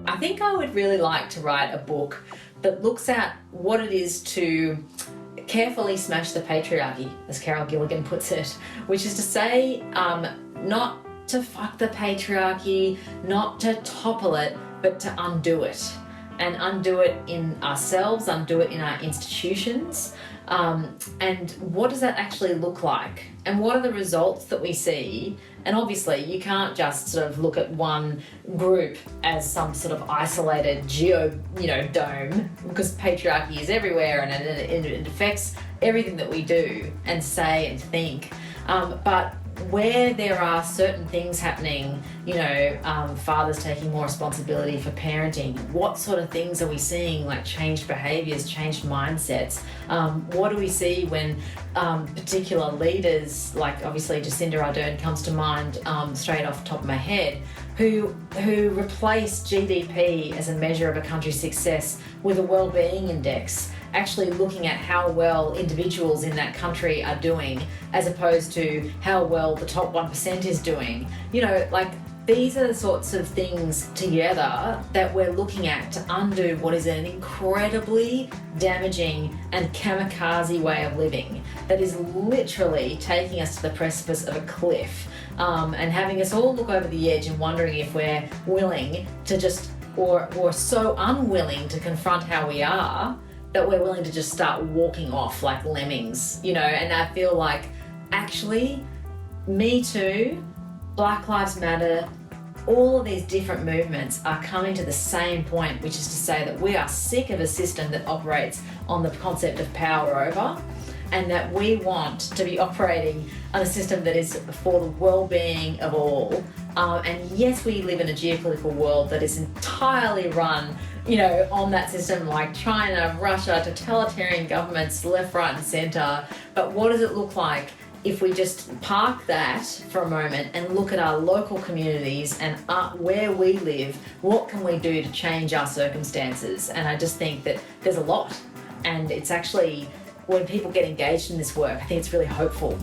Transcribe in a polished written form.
I think I would really like to write a book that looks at what it is to carefully smash the patriarchy, as Carol Gilligan puts it, which is to say, not to fuck the patriarchy, not to topple it, but to undo it. And undo it in ourselves, undo it in our institutions. And what does that actually look like? And what are the results that we see? And obviously you can't just sort of look at one group as some sort of isolated dome, because patriarchy is everywhere and it affects everything that we do and say and think. But where there are certain things happening, fathers taking more responsibility for parenting, what sort of things are we seeing, like changed behaviours, changed mindsets? What do we see when particular leaders, like obviously Jacinda Ardern comes to mind straight off the top of my head, who replaced GDP as a measure of a country's success with a well-being index, actually looking at how well individuals in that country are doing as opposed to how well the top 1% is doing. These are the sorts of things together that we're looking at to undo what is an incredibly damaging and kamikaze way of living that is literally taking us to the precipice of a cliff, and having us all look over the edge and wondering if we're willing to just, or so unwilling to confront how we are, that we're willing to just start walking off like lemmings, and I feel like actually Me Too, Black Lives Matter, all of these different movements are coming to the same point, which is to say that we are sick of a system that operates on the concept of power over, and that we want to be operating on a system that is for the well-being of all. And yes, we live in a geopolitical world that is entirely run on that system, like China, Russia, totalitarian governments, left, right and centre. But what does it look like if we just park that for a moment and look at our local communities and where we live? What can we do to change our circumstances? And I just think that there's a lot. And it's actually, when people get engaged in this work, I think it's really hopeful.